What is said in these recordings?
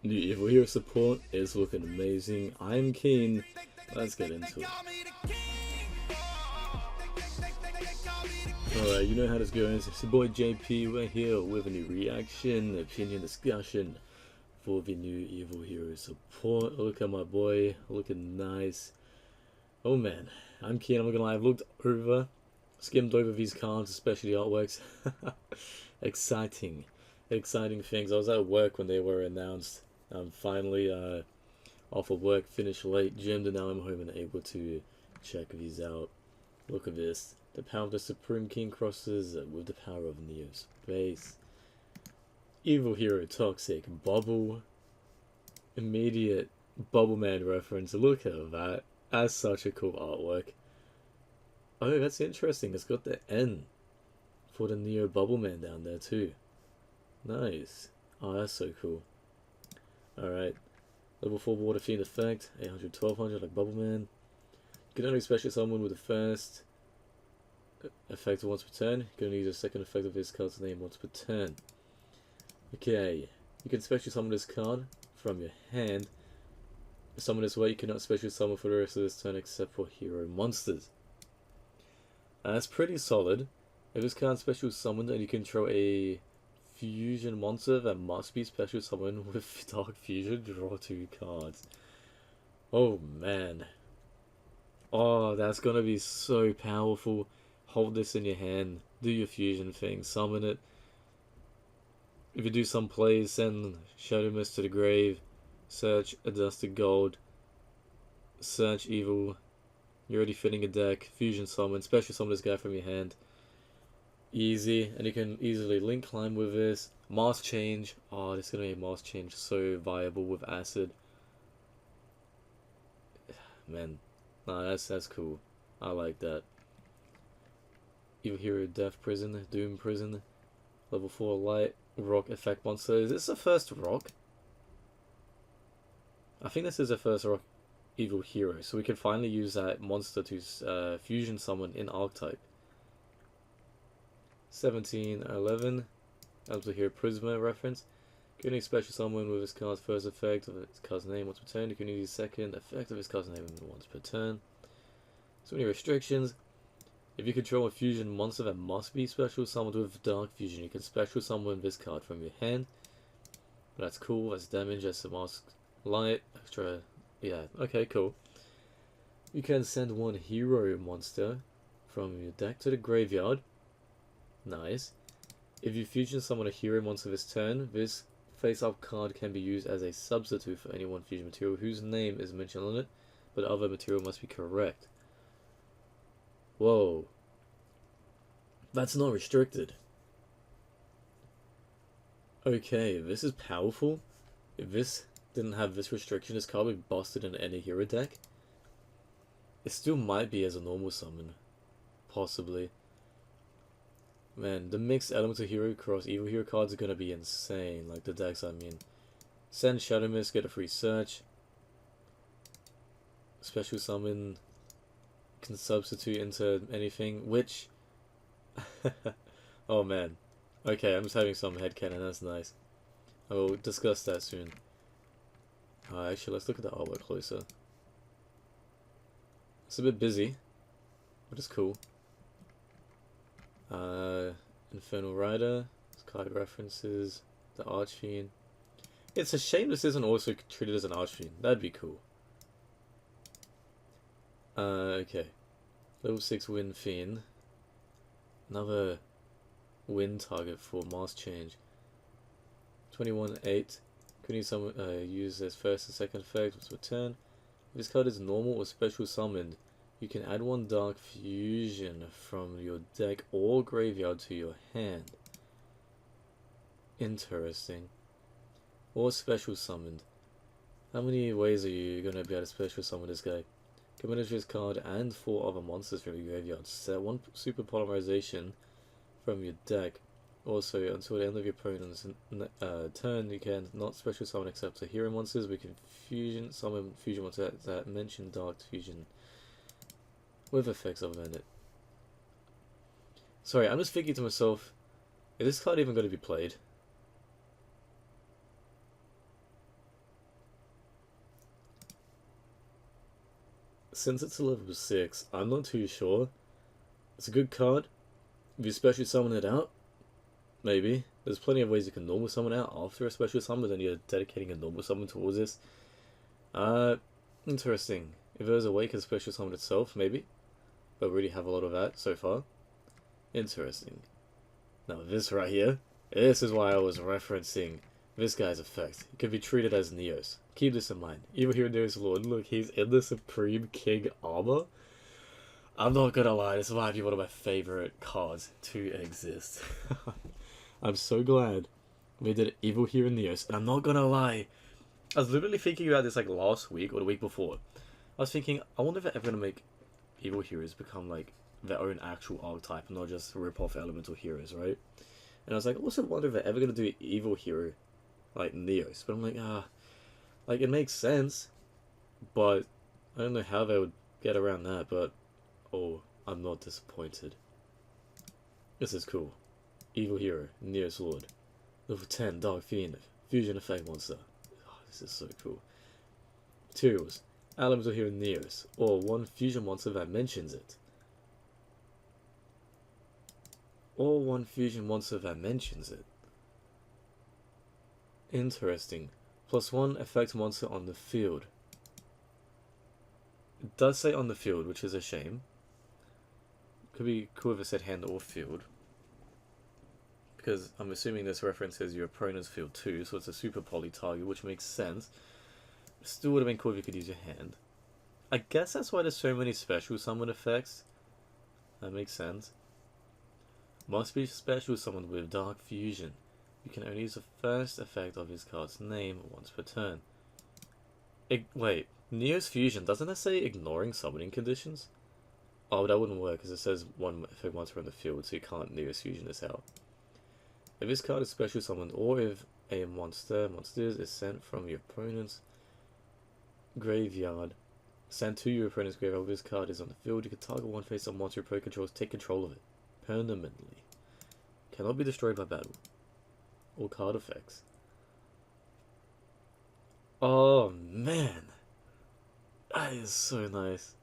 New Evil Hero support is looking amazing. I'm keen. Let's get into it. Alright, you know how this goes. It's your boy JP. We're here with a new reaction, opinion discussion for the new Evil Hero support. Look at my boy, looking nice. Oh man, I'm keen. I'm not gonna lie. I've looked over, skimmed over these cards, especially artworks. Exciting things. I was at work when they were announced. I'm finally off of work, finished late, gymmed, and now I'm home and able to check these out. Look at this. The power of the Supreme King crosses with the power of NEOS base. Evil Hero Toxic Bubble. Immediate Bubble Man reference. Look at that. That's such a cool artwork. Oh, that's interesting. It's got the N for the Neo Bubble Man down there too. Nice. Oh, that's so cool. Alright. Level 4 Water Fiend effect. 800, 1200 like Bubble Man. You can only special summon with the first effect once per turn. You can only use a second effect of this card's name once per turn. Okay. You can special summon this card from your hand. Summon this way, you cannot special summon for the rest of this turn except for hero monsters. That's pretty solid. If this card special summoned and you control a fusion monster that must be special summoned with Dark Fusion, draw 2 cards. Oh man. Oh, that's gonna be so powerful. Hold this in your hand, do your fusion thing, summon it. If you do some plays, send Shadow Mist to the grave, search a Dusted Gold, search Evil. You're already fitting a deck, fusion summon, special summon this guy from your hand. Easy, and you can easily link climb with this. Mask change. Oh, this is gonna make mask change so viable with acid. Man, nah, that's cool. I like that. Evil Hero Death Prison, Doom Prison, level 4 light rock effect monster. Is this the first rock? I think this is the first rock Evil Hero, so we can finally use that monster to fusion summon in Archetype. 1711. Able to hear Prisma reference. You can use special summon with his card's first effect of its card's name once per turn. You can use the second effect of his card's name once per turn. So many restrictions. If you control a fusion monster that must be special summoned with Dark Fusion, you can special summon this card from your hand. That's cool. That's damage. That's a mask light. Extra. Yeah. Okay. Cool. You can send one hero monster from your deck to the graveyard. Nice. If you fusion summon a hero monster this turn, this face-up card can be used as a substitute for any one fusion material whose name is mentioned on it, but other material must be correct. Whoa. That's not restricted. Okay, this is powerful. If this didn't have this restriction, this card would be busted in any hero deck. It still might be as a normal summon. Possibly. Man, the mixed Elemental Hero cross Evil Hero cards are gonna be insane. Like the decks, I mean. Send Shadow Mist, get a free search. Special summon can substitute into anything, which... oh man. Okay, I'm just having some headcanon, that's nice. I will discuss that soon. Actually, let's look at the artwork closer. It's a bit busy, but it's cool. Infernal Rider, card references, the Archfiend. It's a shame this isn't also treated as an Archfiend. That'd be cool. Okay. Level 6 Wind Fiend. Another wind target for mask change. 21-8. Could use some use as first and second effect with return. If this card is normal or special summoned, you can add one Dark Fusion from your deck or graveyard to your hand. Interesting. Or special summoned. How many ways are you going to be able to special summon this guy? Combine this card and 4 other monsters from your graveyard. Set 1 Super Polymerization from your deck. Also, until the end of your opponent's turn, you can not special summon except the hero monsters. We can fusion summon fusion monsters that mention Dark Fusion with effects other than it. Sorry, I'm just thinking to myself, is this card even going to be played? since it's a level 6, I'm not too sure. It's a good card. If you special summon it out, maybe. There's plenty of ways you can normal summon out after a special summon, then you're dedicating a normal summon towards this. Interesting. If there's a way you can special summon itself, maybe. But we already have a lot of that so far. Interesting. Now this right here, this is why I was referencing this guy's effect. It could be treated as NEOS. Keep this in mind. Even here, there's Lord. Look, he's in the Supreme King armor. I'm not gonna lie, this might be one of my favorite cards to exist. I'm so glad they did Evil Hero NEOS, and I'm not gonna lie, I was literally thinking about this like last week or the week before. I was thinking, I wonder if they're ever gonna make Evil Heroes become like their own actual archetype, not just rip off elemental heroes, right? And I was like, I also wonder if they're ever gonna do Evil Hero like NEOS, but I'm like, like it makes sense, but I don't know how they would get around that, but oh, I'm not disappointed. This is cool. Evil Hero, NEOS Lord. Level 10, Dark Fiend, Fusion Effect Monster. Oh, this is so cool. Materials. Elemental Hero NEOS, or one fusion monster that mentions it. Or one fusion monster that mentions it. Interesting. +1 effect monster on the field. It does say on the field, which is a shame. Could be cool if it said hand or field. Because I'm assuming this references your opponent's field too, so it's a super poly target, which makes sense. Still would have been cool if you could use your hand. I guess that's why there's so many special summon effects. That makes sense. Must be special summoned with Dark Fusion. You can only use the first effect of his card's name once per turn. Wait, NEOS Fusion, doesn't that say ignoring summoning conditions? Oh, that wouldn't work because it says one effect monster on the field, so you can't NEOS Fusion this out. If this card is special summoned, or if a monsters is sent from your opponent's graveyard, sent to your opponent's graveyard, if this card is on the field, you can target one face-up monster your opponent controls, take control of it permanently. Cannot be destroyed by battle. Or card effects. Oh man, that is so nice.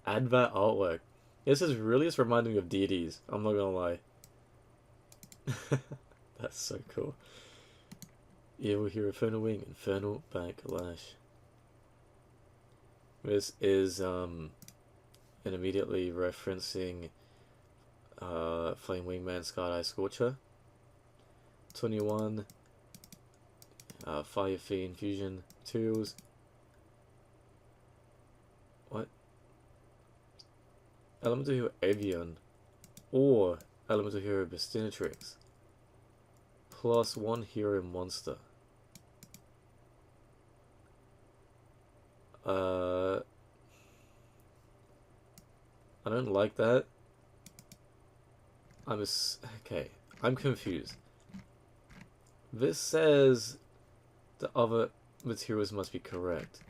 Add that artwork. This is really just reminding me of deities, I'm not gonna lie. That's so cool. Evil Hero Infernal Wing, Infernal Backlash. This is and immediately referencing Flame Wingman Sky Scorcher. 21 Fire Fiend Fusion Materials. What? Elemental Hero Avian or Elemental Hero Bestinatrix. +1 hero monster. I don't like that. Okay, I'm confused. This says the other materials must be correct.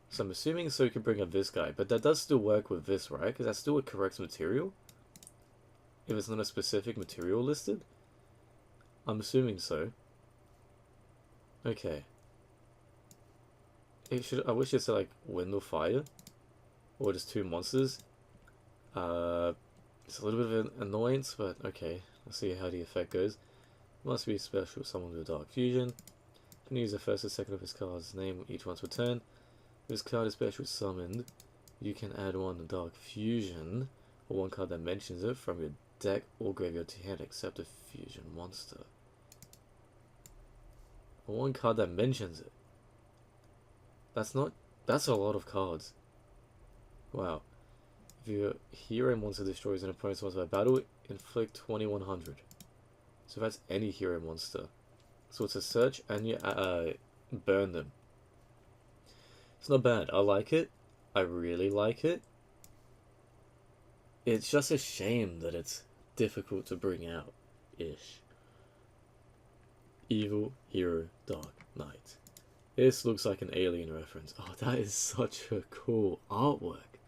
So I'm assuming so you can bring up this guy, but that does still work with this, right? Because that's still a correct material. If it's not a specific material listed. I'm assuming so. Okay. I wish it said like wind or fire. Or just 2 monsters. It's a little bit of an annoyance, but okay. Let's see how the effect goes. Must be special summon with Dark Fusion. Can use the first or second of his card's name each once per turn. If this card is special summoned, you can add 1 Dark Fusion, or 1 card that mentions it, from your deck or graveyard to hand, except a fusion monster. Or 1 card that mentions it. That's a lot of cards. Wow. If your hero monster destroys an opponent's monster by battle, inflict 2100. So that's any hero monster. So it's a search and you burn them. It's not bad. I like it. I really like it. It's just a shame that it's difficult to bring out, ish. Evil Hero Dark Knight. This looks like an alien reference. Oh, that is such a cool artwork.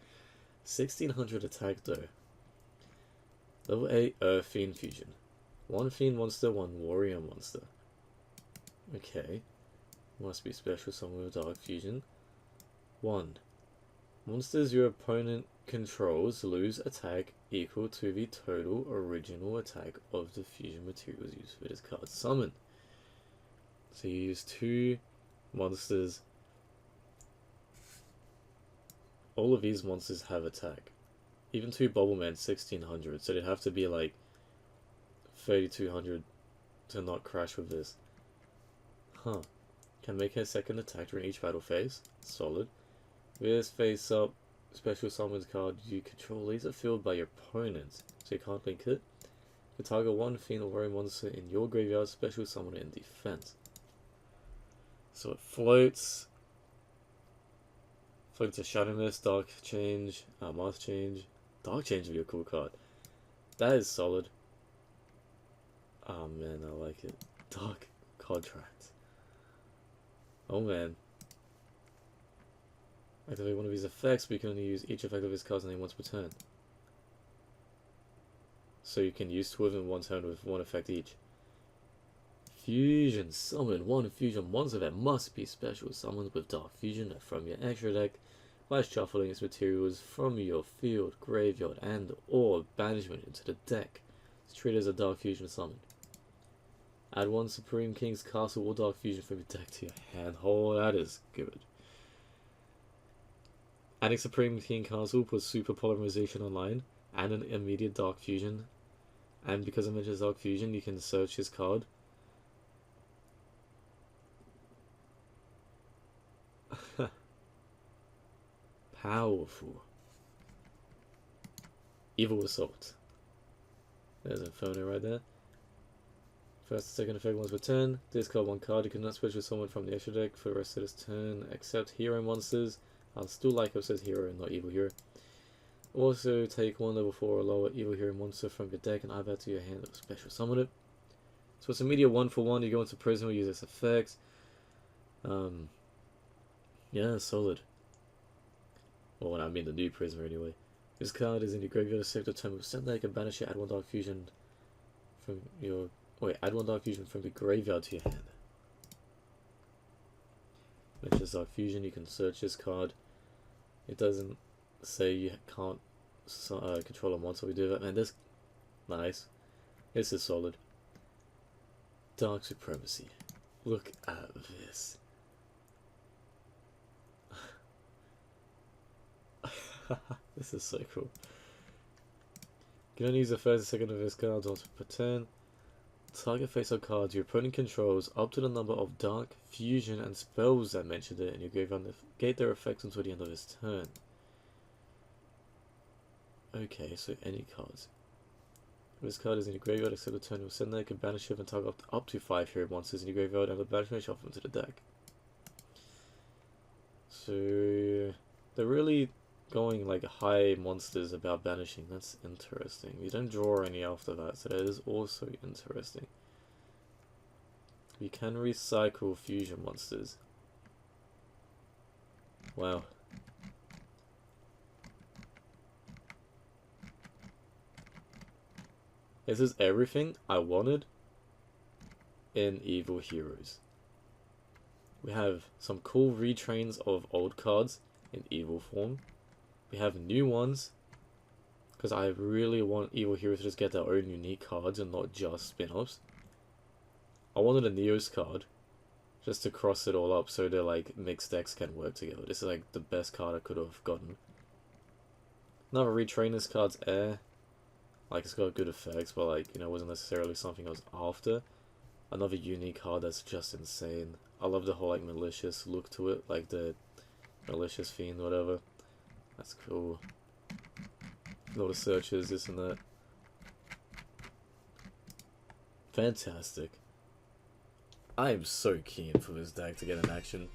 1600 attack though. Level 8 Earth Fiend Fusion. 1 Fiend monster, 1 Warrior monster. Okay. Must be special summon with Dark Fusion. 1 Monsters your opponent controls lose attack equal to the total original attack of the fusion materials used for this card summon. So you use 2 monsters. All of these monsters have attack. Even 2 Bubblemen 1600, so they'd have to be like 3200 to not crash with this. Huh. Can make a second attack during each battle phase. Solid. This face up special summons card you control laser field by your opponent, so you can't link it. You target 1 Fiend or Warrior monster in your graveyard, special summon it in defense. So it floats. Floats to Shadow Mist, Dark Change, Mask Change. Dark Change would be a cool card. That is solid. Oh man, I like it. Dark Contract. Oh man. Activate one of these effects, but you can only use each effect of his card's name once per turn. So you can use 2 of them in one turn with 1 effect each. Fusion. Summon 1 fusion monster that must be special summoned with Dark Fusion from your extra deck by shuffling its materials from your field, graveyard, and or banishment into the deck. It's treated as a Dark Fusion summon. Add 1 Supreme King's Castle or Dark Fusion from your deck to your hand. Oh, that is good. Adding Supreme King Castle puts Super Polymerization online and an immediate Dark Fusion. And because I mentioned Dark Fusion, you can search his card. Powerful. Evil Assault. There's Inferno right there. First and second effect once per turn. Discard 1 card. You cannot special summon from the extra deck for the rest of this turn, except hero monsters. I'll still like it says hero and not evil hero. Also take 1 level 4 or lower evil hero monster from your deck and add that to your hand or special summon it. So it's immediate 1-for-1. You go into prison, we use this effect. Yeah, solid. Well, when I mean the new prisoner anyway. This card is in your graveyard sector turn with send deck and banish it, add 1 Dark Fusion from your add 1 Dark Fusion from the graveyard to your hand. Mentions Dark Fusion, you can search this card. It doesn't say you can't control a monster. We do that, man. This nice. This is solid. Dark Supremacy. Look at this. This is so cool. You can only use the first and second of this card once per turn. Target face-up cards your opponent controls up to the number of Dark Fusion and spells that mentioned it in your graveyard negate their effects until the end of his turn. Okay, so any cards. If this card is in your graveyard except the turn, you'll send that, you can banish it and target up to 5 hero monsters in your graveyard and the banishment shuffle into the deck. So they're really going like high monsters about banishing. That's interesting. You don't draw any after that, so that is also interesting. You can recycle fusion monsters. Wow. This is everything I wanted in Evil Heroes. We have some cool retrains of old cards in Evil form. We have new ones, because I really want Evil Heroes to just get their own unique cards and not just spin-offs. I wanted a NEOS card, just to cross it all up so their like mixed decks can work together. This is like the best card I could have gotten. Another retrain, this card's air. Like, it's got good effects, but like, you know, it wasn't necessarily something I was after. Another unique card that's just insane. I love the whole like malicious look to it, like the malicious fiend, whatever. That's cool. A lot of searches, this and that. Fantastic. I am so keen for this deck to get in action.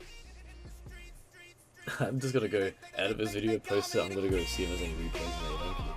I'm just gonna go edit this video, post it. I'm gonna go see if there's any replays made.